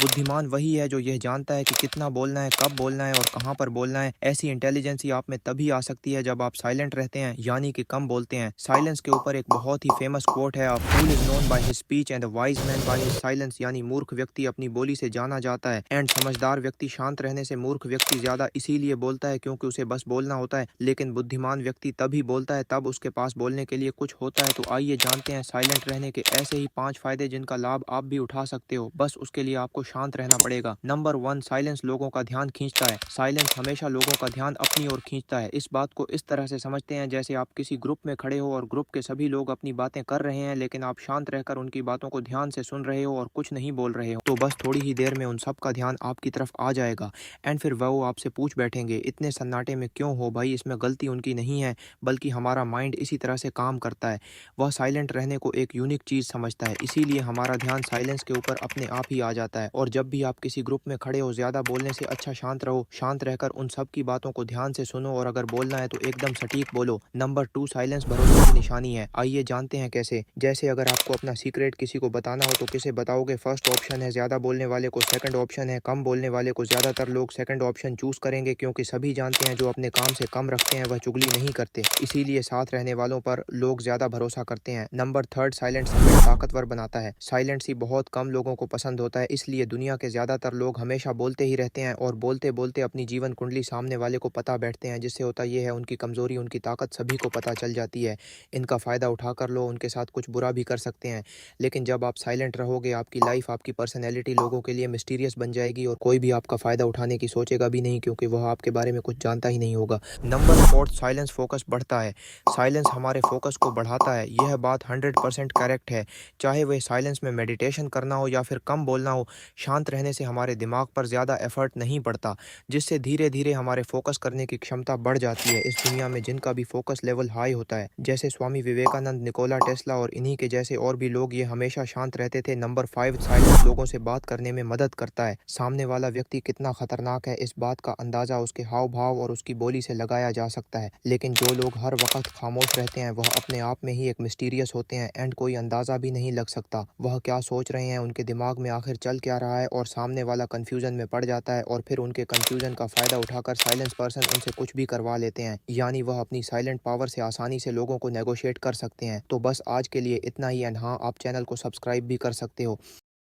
बुद्धिमान वही है जो यह जानता है कि कितना बोलना है, कब बोलना है और कहाँ पर बोलना है। ऐसी इंटेलिजेंसी आप में तभी आ सकती है जब आप साइलेंट रहते हैं, यानी कि कम बोलते हैं। साइलेंस के ऊपर एक बहुत ही फेमस कोट है, a fool is known by his speech and the wise man by his silence. यानी मूर्ख व्यक्ति अपनी बोली से जाना जाता है एंड समझदार व्यक्ति शांत रहने से मूर्ख व्यक्ति ज्यादा इसीलिए बोलता है क्योंकि उसे बस बोलना होता है। लेकिन बुद्धिमान व्यक्ति तभी बोलता है तब उसके पास बोलने के लिए कुछ होता है। तो आइए जानते हैं साइलेंट रहने के ऐसे ही 5 फायदे जिनका लाभ आप भी उठा सकते हो। बस उसके लिए आपको शांत रहना पड़ेगा। नंबर 1, साइलेंस लोगों का ध्यान खींचता है। साइलेंस हमेशा लोगों का ध्यान अपनी ओर खींचता है। इस बात को इस तरह से समझते हैं जैसे आप किसी ग्रुप में खड़े हो और ग्रुप के सभी लोग अपनी बातें कर रहे हैं, लेकिन आप शांत रहकर उनकी बातों को ध्यान से सुन रहे हो और कुछ नहीं बोल रहे हो। तो बस थोड़ी ही देर में उन सब का ध्यान आपकी तरफ आ जाएगा एंड फिर वो आपसे पूछ बैठेंगे, इतने सन्नाटे में क्यों हो भाई? इसमें गलती उनकी नहीं है, बल्कि हमारा माइंड इसी तरह से काम करता है। वह साइलेंट रहने को एक यूनिक चीज़ समझता है, इसीलिए हमारा ध्यान साइलेंस के ऊपर अपने आप ही आ जाता है। और जब भी आप किसी ग्रुप में खड़े हो, ज़्यादा बोलने से अच्छा शांत रहो, शांत रहकर उन सब की बातों को ध्यान से सुनो और अगर बोलना है तो एकदम सटीक बोलो। नंबर 2, साइलेंस भरोसे की निशानी है। आइए जानते हैं कैसे। जैसे अगर आपको अपना सीक्रेट किसी को बताना हो तो किसे बताओगे? फर्स्ट ऑप्शन है ज़्यादा बोलने वाले को, सेकंड ऑप्शन है कम बोलने वाले को। ज़्यादातर लोग सेकंड ऑप्शन चूज़ करेंगे क्योंकि सभी जानते हैं जो अपने काम से कम रखते हैं वह चुगली नहीं करते, इसीलिए साथ रहने वालों पर लोग ज़्यादा भरोसा करते हैं। नंबर 3, साइलेंस हमें ताकतवर बनाता है। साइलेंस ही बहुत कम लोगों को पसंद होता है, इसलिए दुनिया के ज़्यादातर लोग हमेशा बोलते ही रहते हैं और बोलते बोलते अपनी जीवन कुंडली सामने वाले को पता बैठते हैं। जिससे होता यह है उनकी कमज़ोरी उनकी ताकत सभी को पता चल जाती है। इनका फ़ायदा उठाकर लोग उनके साथ कुछ बुरा भी कर सकते हैं। लेकिन जब आप साइलेंट रहोगे आपकी लाइफ आपकी पर्सनैलिटी लोगों के लिए मिस्टीरियस बन जाएगी और कोई भी आपका फ़ायदा उठाने की सोचेगा भी नहीं क्योंकि वह आपके बारे में कुछ जानता ही नहीं होगा। नंबर 4, साइलेंस फोकस बढ़ता है। साइलेंस हमारे फोकस को बढ़ाता है, यह बात 100% करेक्ट है। चाहे वह साइलेंस में मेडिटेशन करना हो या फिर कम बोलना हो, शांत रहने से हमारे दिमाग पर ज़्यादा एफर्ट नहीं पड़ता, जिससे धीरे धीरे हमारे फोकस करने की क्षमता बढ़ जाती है। इस दुनिया में जिनका भी फोकस लेवल हाई होता है, जैसे स्वामी विवेकानंद, निकोला टेस्ला और इन्हीं के जैसे और भी लोग, ये हमेशा शांत रहते थे। नंबर 5, साइलेंस लोगों से बात करने में मदद करता है। सामने वाला व्यक्ति कितना खतरनाक है इस बात का अंदाज़ा उसके हाव भाव और उसकी बोली से लगाया जा सकता है। लेकिन जो लोग हर वक्त खामोश रहते हैं वह अपने आप में ही एक मिस्टीरियस होते हैं एंड कोई अंदाज़ा भी नहीं लग सकता वह क्या सोच रहे हैं, उनके दिमाग में आखिर चल क्या रहा है। और सामने वाला कंफ्यूजन में पड़ जाता है और फिर उनके कंफ्यूजन का फ़ायदा उठाकर साइलेंस पर्सन उनसे कुछ भी करवा लेते हैं, यानी वह अपनी साइलेंट पावर से आसानी से लोगों को नेगोशिएट कर सकते हैं। तो बस आज के लिए इतना ही एंड हाँ, आप चैनल को सब्सक्राइब भी कर सकते हो।